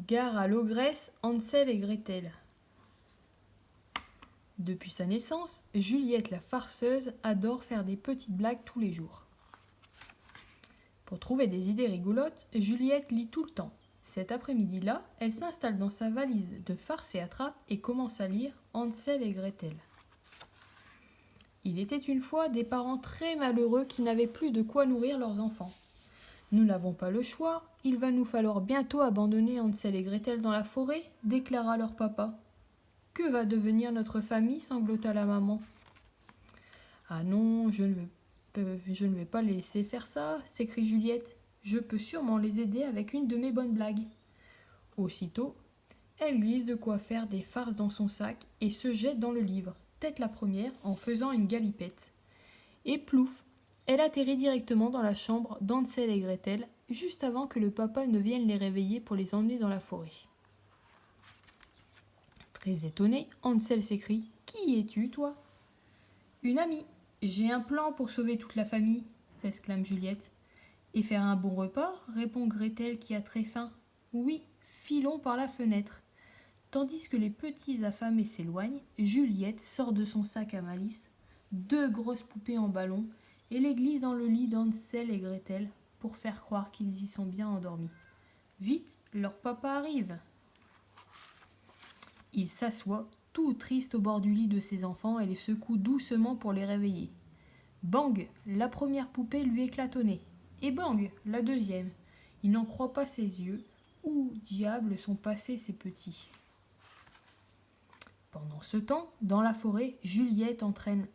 Gare à l'ogresse Hansel et Gretel. Depuis sa naissance, Juliette la farceuse adore faire des petites blagues tous les jours. Pour trouver des idées rigolotes, Juliette lit tout le temps. Cet après-midi-là, elle s'installe dans sa valise de farce et attrape et commence à lire Hansel et Gretel. Il était une fois des parents très malheureux qui n'avaient plus de quoi nourrir leurs enfants. Nous n'avons pas le choix, il va nous falloir bientôt abandonner Hansel et Gretel dans la forêt, déclara leur papa. Que va devenir notre famille, sanglota la maman. Ah non, je ne vais pas les laisser faire ça, s'écrie Juliette. Je peux sûrement les aider avec une de mes bonnes blagues. Aussitôt, elle glisse de quoi faire des farces dans son sac et se jette dans le livre, tête la première, en faisant une galipette. Et plouf, elle atterrit directement dans la chambre d'Hansel et Gretel, juste avant que le papa ne vienne les réveiller pour les emmener dans la forêt. Très étonné, Hansel s'écrie « Qui es-tu, toi ?»« Une amie. J'ai un plan pour sauver toute la famille, » s'exclame Juliette. « Et faire un bon repas ?» répond Gretel qui a très faim. « Oui, filons par la fenêtre. » Tandis que les petits affamés s'éloignent, Juliette sort de son sac à malice 2 grosses poupées en ballon et les glisse dans le lit d'Hansel et Gretel pour faire croire qu'ils y sont bien endormis. Vite, leur papa arrive. Il s'assoit, tout triste au bord du lit de ses enfants et les secoue doucement pour les réveiller. Bang, la première poupée lui éclate au nez. Et bang, la deuxième. Il n'en croit pas ses yeux. Où diable sont passés ces petits ? Pendant ce temps, dans la forêt, Juliette entraîne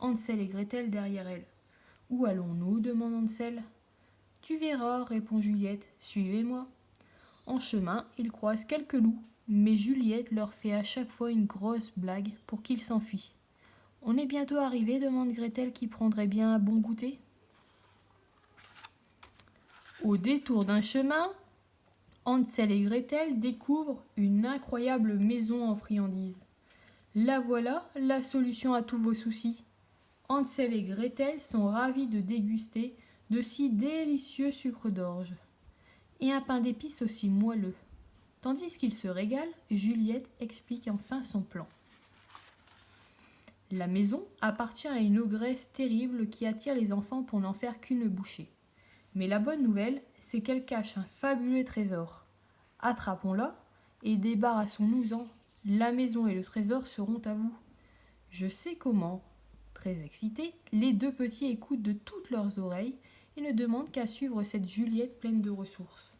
Hansel et Gretel derrière elle. « Où allons-nous » demande Hansel. « Tu verras » répond Juliette. « Suivez-moi. » En chemin, ils croisent quelques loups, mais Juliette leur fait à chaque fois une grosse blague pour qu'ils s'enfuient. « On est bientôt arrivés » demande Gretel qui prendrait bien un bon goûter. Au détour d'un chemin, Hansel et Gretel découvrent une incroyable maison en friandises. La voilà, la solution à tous vos soucis. Hansel et Gretel sont ravis de déguster de si délicieux sucres d'orge et un pain d'épices aussi moelleux. Tandis qu'ils se régalent, Juliette explique enfin son plan. La maison appartient à une ogresse terrible qui attire les enfants pour n'en faire qu'une bouchée. Mais la bonne nouvelle, c'est qu'elle cache un fabuleux trésor. Attrapons-la et débarrassons-nous-en. La maison et le trésor seront à vous. Je sais comment. Très excités, les 2 petits écoutent de toutes leurs oreilles et ne demandent qu'à suivre cette Juliette pleine de ressources.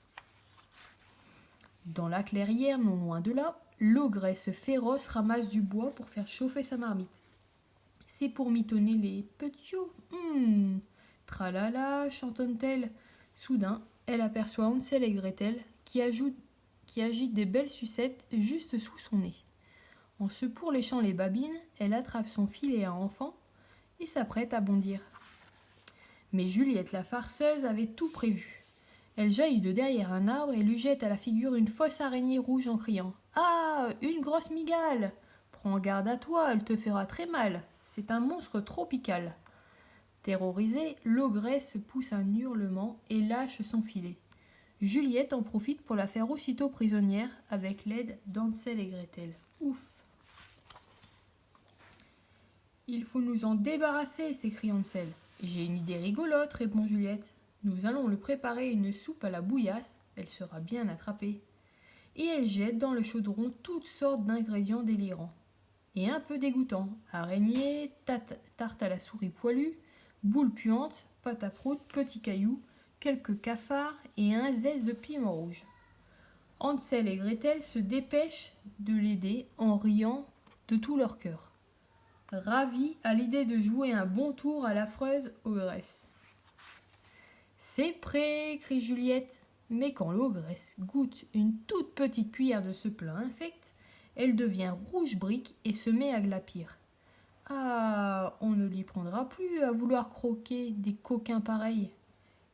Dans la clairière, non loin de là, l'ogresse féroce ramasse du bois pour faire chauffer sa marmite. C'est pour mitonner les petiots. Tralala, chantonne-t-elle. Soudain, elle aperçoit Hansel et Gretel qui agitent des belles sucettes juste sous son nez. En se pourléchant les babines, elle attrape son filet à enfant et s'apprête à bondir. Mais Juliette la farceuse avait tout prévu. Elle jaillit de derrière un arbre et lui jette à la figure une fausse araignée rouge en criant « Ah, une grosse migale ! Prends garde à toi, elle te fera très mal. C'est un monstre tropical. » Terrorisée, l'ogresse pousse un hurlement et lâche son filet. Juliette en profite pour la faire aussitôt prisonnière avec l'aide d'Hansel et Gretel. Ouf! Il faut nous en débarrasser, s'écrie Hansel. J'ai une idée rigolote, répond Juliette. Nous allons le préparer une soupe à la bouillasse, elle sera bien attrapée. Et elle jette dans le chaudron toutes sortes d'ingrédients délirants. Et un peu dégoûtants. Araignées, tarte à la souris poilue, boules puantes, pâte à prout, petits cailloux, quelques cafards et un zeste de piment rouge. Hansel et Gretel se dépêchent de l'aider en riant de tout leur cœur, ravis à l'idée de jouer un bon tour à l'affreuse ogresse. « C'est prêt !» crie Juliette. Mais quand l'ogresse goûte une toute petite cuillère de ce plat infect, elle devient rouge brique et se met à glapir. Ah, on ne l'y prendra plus à vouloir croquer des coquins pareils.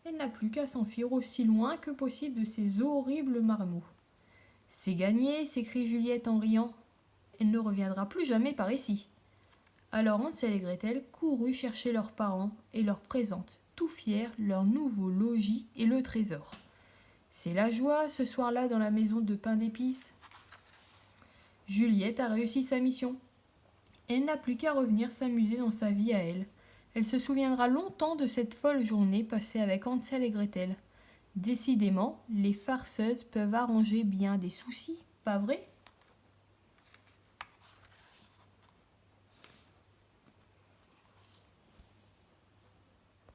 Elle n'a plus qu'à s'enfuir aussi loin que possible de ces horribles marmots. « C'est gagné !» s'écrie Juliette en riant. « Elle ne reviendra plus jamais par ici. » Alors Hansel et Gretel coururent chercher leurs parents et leur présentent, tout fiers, leur nouveau logis et le trésor. C'est la joie ce soir-là dans la maison de pain d'épices. Juliette a réussi sa mission. Elle n'a plus qu'à revenir s'amuser dans sa vie à elle. Elle se souviendra longtemps de cette folle journée passée avec Hansel et Gretel. Décidément, les farceuses peuvent arranger bien des soucis, pas vrai ?